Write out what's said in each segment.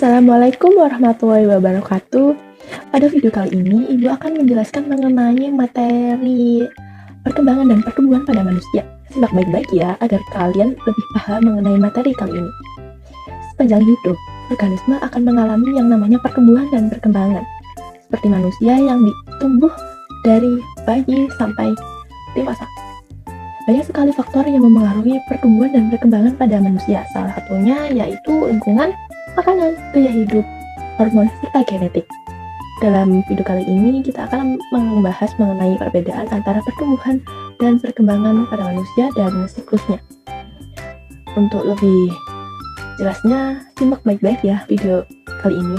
Assalamualaikum warahmatullahi wabarakatuh. Pada video kali ini, Ibu akan menjelaskan mengenai materi perkembangan dan pertumbuhan pada manusia. Simak baik-baik ya, agar kalian lebih paham mengenai materi kali ini. Sepanjang hidup, organisme akan mengalami yang namanya pertumbuhan dan perkembangan. Seperti manusia yang tumbuh dari bayi sampai dewasa. Banyak sekali faktor yang mempengaruhi pertumbuhan dan perkembangan pada manusia. Salah satunya yaitu lingkungan, makanan, gaya hidup, hormon, serta genetik. Dalam video kali ini kita akan membahas mengenai perbedaan antara pertumbuhan dan perkembangan pada manusia dan siklusnya. Untuk lebih jelasnya, simak baik-baik ya video kali ini.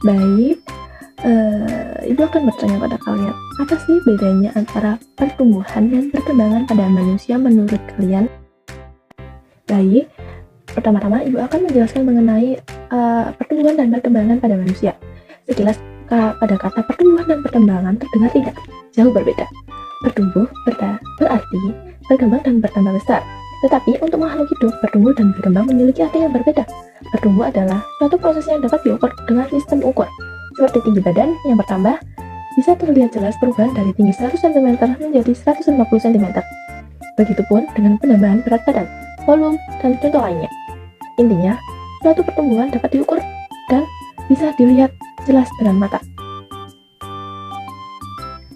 Baik, Ibu akan bertanya pada kalian, apa sih bedanya antara pertumbuhan dan perkembangan pada manusia menurut kalian? Baik, pertama-tama Ibu akan menjelaskan mengenai pertumbuhan dan perkembangan pada manusia. Sekilas pada kata pertumbuhan dan perkembangan terdengar tidak jauh berbeda. Bertumbuh berarti berkembang dan bertambah besar. Tetapi untuk makhluk hidup, bertumbuh dan berkembang memiliki arti yang berbeda. Bertumbuh adalah suatu proses yang dapat diukur dengan sistem ukur. Seperti tinggi badan yang bertambah, bisa terlihat jelas perubahan dari tinggi 100 cm menjadi 150 cm. Begitupun dengan penambahan berat badan, volume, dan contoh lainnya. Intinya, suatu pertumbuhan dapat diukur dan bisa dilihat jelas dengan mata.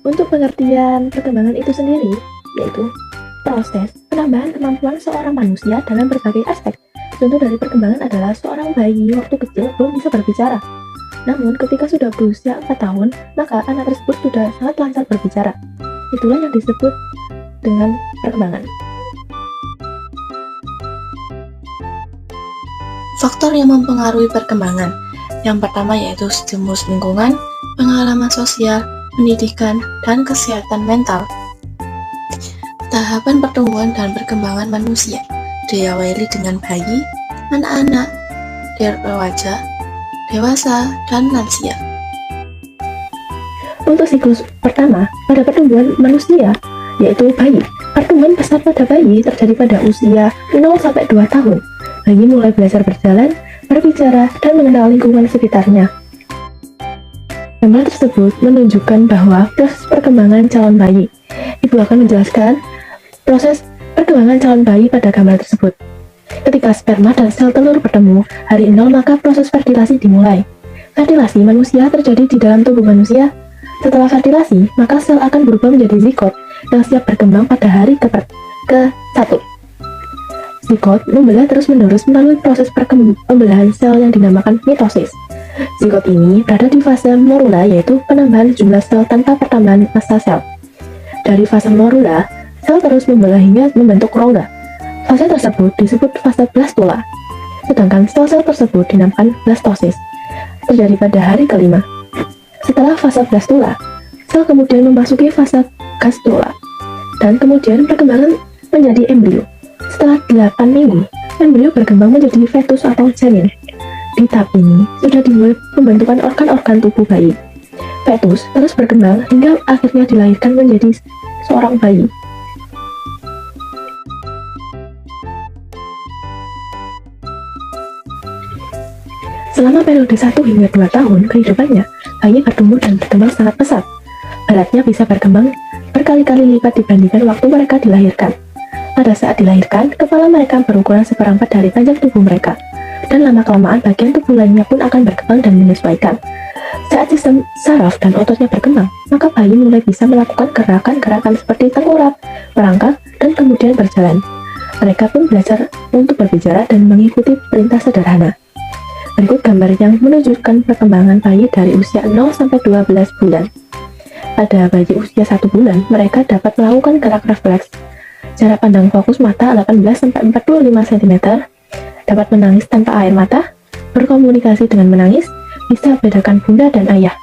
Untuk pengertian perkembangan itu sendiri, yaitu proses penambahan kemampuan seorang manusia dalam berbagai aspek. Contoh dari perkembangan adalah seorang bayi waktu kecil belum bisa berbicara. Namun ketika sudah berusia 4 tahun, maka anak tersebut sudah sangat lancar berbicara. Itulah yang disebut dengan perkembangan. Faktor yang mempengaruhi perkembangan. Yang pertama yaitu stimulus lingkungan, pengalaman sosial, pendidikan, dan kesehatan mental. Tahapan pertumbuhan dan perkembangan manusia diawali dengan bayi, anak-anak, remaja, dewasa, dan lansia. Untuk siklus pertama pada pertumbuhan manusia, yaitu bayi. Pertumbuhan besar pada bayi terjadi pada usia 0-2 tahun. Bayi mulai belajar berjalan, berbicara, dan mengenal lingkungan sekitarnya. Gambar tersebut menunjukkan bahwa proses perkembangan calon bayi. Ibu akan menjelaskan proses perkembangan calon bayi pada gambar tersebut. Ketika sperma dan sel telur bertemu, hari 0 maka proses fertilasi dimulai. Fertilasi manusia terjadi di dalam tubuh manusia. Setelah fertilasi, maka sel akan berubah menjadi zigot yang siap berkembang pada hari ke-1. Zigot membelah terus-menerus melalui proses pembelahan sel yang dinamakan mitosis. Zigot ini berada di fase morula, yaitu penambahan jumlah sel tanpa pertambahan massa sel. Dari fase morula, sel terus membelah hingga membentuk rongga. Fase tersebut disebut fase blastula, sedangkan sel-sel tersebut dinamakan blastosis. Terjadi pada hari ke-5. Setelah fase blastula, sel kemudian memasuki fase gastrula, dan kemudian perkembangan menjadi embrio. Setelah 8 minggu, embrio berkembang menjadi fetus atau janin. Di tahap ini, sudah dimulai pembentukan organ-organ tubuh bayi. Fetus terus berkembang hingga akhirnya dilahirkan menjadi seorang bayi. Selama periode 1 hingga 2 tahun kehidupannya, bayi bertumbuh dan berkembang sangat pesat. Beratnya bisa berkembang berkali-kali lipat dibandingkan waktu mereka dilahirkan. Pada saat dilahirkan, kepala mereka berukuran seperempat dari panjang tubuh mereka, dan lama-kelamaan bagian tubuh lainnya pun akan berkembang dan menyesuaikan. Saat sistem saraf dan ototnya berkembang, maka bayi mulai bisa melakukan gerakan-gerakan seperti tengkurap, merangkak, dan kemudian berjalan. Mereka pun belajar untuk berbicara dan mengikuti perintah sederhana. Berikut gambar yang menunjukkan perkembangan bayi dari usia 0-12 bulan. Pada bayi usia 1 bulan, mereka dapat melakukan gerak refleks, jarak pandang fokus mata 18-45 cm, dapat menangis tanpa air mata, berkomunikasi dengan menangis, bisa bedakan bunda dan ayah.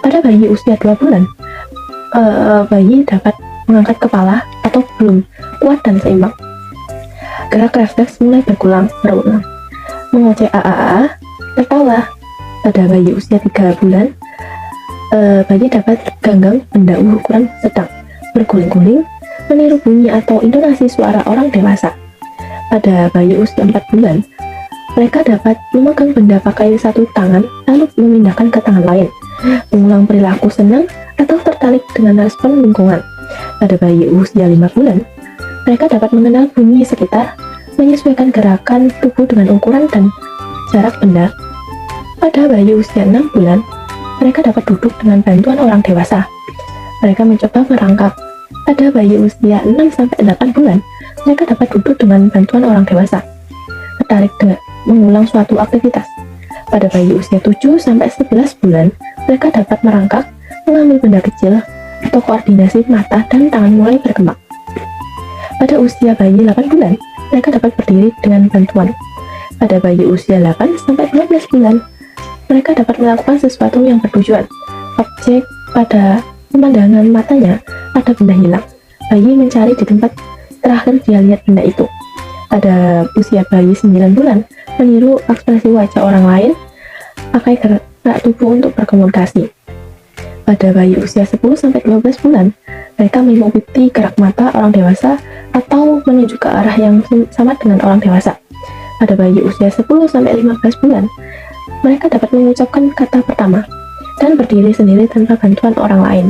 Pada bayi usia 2 bulan, bayi dapat mengangkat kepala atau belum kuat dan seimbang. Gerak refleks mulai berulang, mengoceh a, tertawa. Pada bayi usia 3 bulan, bayi dapat ganggang benda ukuran sedang, berguling-guling, meniru bunyi atau intonasi suara orang dewasa. Pada bayi usia 4 bulan, Mereka dapat memegang benda pakai satu tangan, lalu memindahkan ke tangan lain, mengulang perilaku senang atau tertarik dengan respon lingkungan. Pada bayi usia 5 bulan, mereka dapat mengenal bunyi sekitar, menyesuaikan gerakan tubuh dengan ukuran dan jarak benda. Pada bayi usia 6 bulan, mereka dapat duduk dengan bantuan orang dewasa. Mereka mencoba merangkak. Pada bayi usia 6-8 bulan, mereka dapat duduk dengan bantuan orang dewasa. Tertarik mengulang suatu aktivitas. Pada bayi usia 7-11 bulan, mereka dapat merangkak, mengambil benda kecil, atau koordinasi mata dan tangan mulai berkembang. Pada usia bayi 8 bulan, mereka dapat berdiri dengan bantuan. Pada bayi usia 8-12 bulan, mereka dapat melakukan sesuatu yang bertujuan. Objek pada pemandangan matanya ada benda hilang. Bayi mencari di tempat terakhir dia lihat benda itu. Pada usia bayi 9 bulan, meniru ekspresi wajah orang lain, pakai gerak tubuh untuk berkomunikasi. Pada bayi usia 10-12 bulan, mereka mengikuti gerak mata orang dewasa atau menunjuk ke arah yang sama dengan orang dewasa. Pada bayi usia 10-15 bulan, mereka dapat mengucapkan kata pertama dan berdiri sendiri tanpa bantuan orang lain.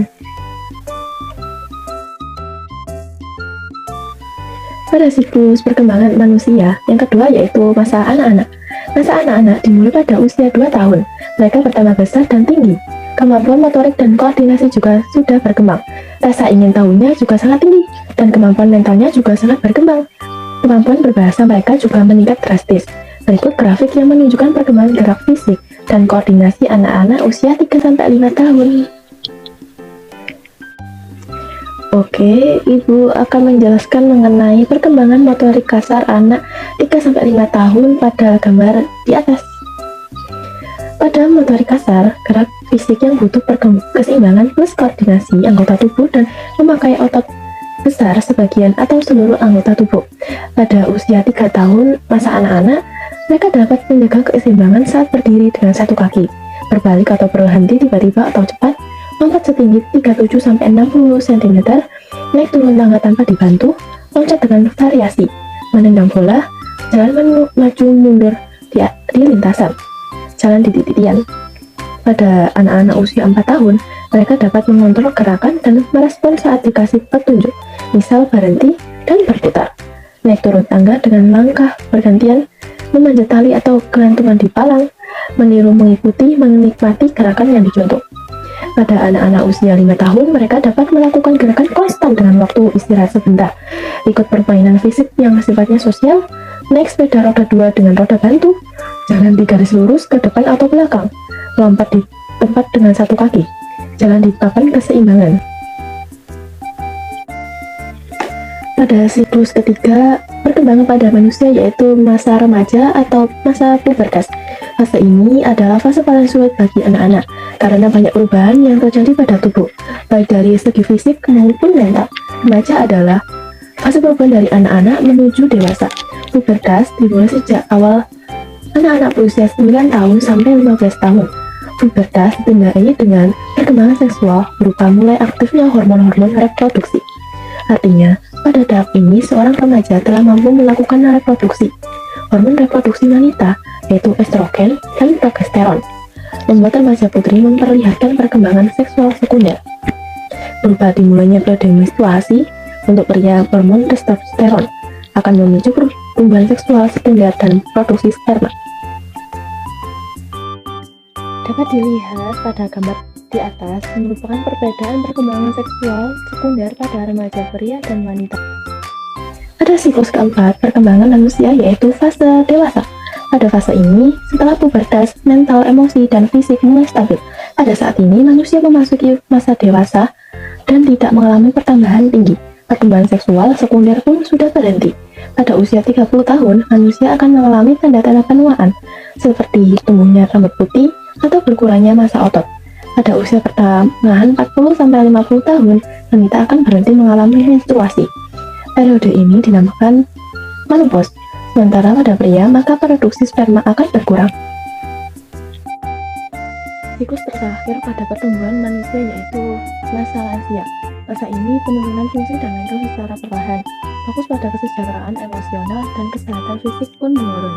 Pada siklus perkembangan manusia, yang kedua yaitu masa anak-anak. Masa anak-anak dimulai pada usia 2 tahun. Mereka bertambah besar dan tinggi. Kemampuan motorik dan koordinasi juga sudah berkembang. Rasa ingin tahunya juga sangat tinggi, dan kemampuan mentalnya juga sangat berkembang. Kemampuan berbahasa mereka juga meningkat drastis. Berikut grafik yang menunjukkan perkembangan gerak fisik dan koordinasi anak-anak usia 3-5 tahun. Oke, Ibu akan menjelaskan mengenai perkembangan motorik kasar anak 3-5 tahun pada gambar di atas. Pada motorik kasar, gerak fisik yang butuh keseimbangan plus koordinasi anggota tubuh dan memakai otot besar sebagian atau seluruh anggota tubuh. Pada usia 3 tahun masa anak-anak, mereka dapat menjaga keseimbangan saat berdiri dengan satu kaki, berbalik atau berhenti tiba-tiba atau cepat, lompat setinggi 37-60 cm, naik turun tangga tanpa dibantu, loncat dengan variasi, menendang bola, jalan maju mundur di lintasan, jalan di titian. Pada anak-anak usia 4 tahun, mereka dapat mengontrol gerakan dan merespon saat dikasih petunjuk, misal berhenti dan berputar, naik turun tangga dengan langkah bergantian, memanjat tali atau gelantungan di palang, meniru, mengikuti, menikmati gerakan yang dicontoh. Pada anak-anak usia 5 tahun, mereka dapat melakukan gerakan konstan dengan waktu istirahat sebentar, ikut permainan fisik yang sifatnya sosial, naik sepeda roda 2 dengan roda bantu, jalan di garis lurus ke depan atau belakang, lompat di tempat dengan satu kaki, jalan di papan keseimbangan. Pada siklus ketiga, perkembangan pada manusia yaitu masa remaja atau masa pubertas. Fase ini adalah fase paling sulit bagi anak-anak karena banyak perubahan yang terjadi pada tubuh, baik dari segi fisik maupun mental. Remaja adalah fase perubahan dari anak-anak menuju dewasa. Pubertas dimulai sejak awal anak-anak berusia 9 tahun sampai 15 tahun. Pubertas ditandai dengan perkembangan seksual berupa mulai aktifnya hormon-hormon reproduksi. Artinya, pada tahap ini seorang remaja telah mampu melakukan reproduksi. Hormon reproduksi wanita yaitu estrogen dan progesteron membuat remaja putri memperlihatkan perkembangan seksual sekunder berupa dimulainya periode menstruasi. Untuk pria, hormon testosteron akan memicu pertumbuhan seksual sekunder dan produksi sperma. Dapat dilihat pada gambar di atas merupakan perbedaan perkembangan seksual sekunder pada remaja pria dan wanita. Pada siklus keempat perkembangan manusia yaitu fase dewasa. Pada fase ini, setelah pubertas, mental, emosi, dan fisik mulai stabil. Pada saat ini, manusia memasuki masa dewasa dan tidak mengalami pertambahan tinggi. Pertumbuhan seksual sekunder pun sudah berhenti. Pada usia 30 tahun, manusia akan mengalami tanda-tanda penuaan, seperti tumbuhnya rambut putih atau berkurangnya massa otot. Pada usia pertengahan 40-50 tahun, wanita akan berhenti mengalami menstruasi. Periode ini dinamakan menopause. Sementara pada pria, maka produksi sperma akan berkurang. Siklus terakhir pada pertumbuhan manusia yaitu masa lansia. Masa ini penurunan fungsi dan mental secara perlahan, fokus pada kesejahteraan emosional dan kesehatan fisik pun menurun.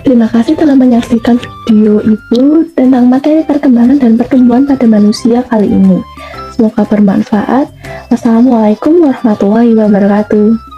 Terima kasih telah menyaksikan video Ibu tentang materi perkembangan dan pertumbuhan pada manusia kali ini. Semoga bermanfaat. Wassalamualaikum warahmatullahi wabarakatuh.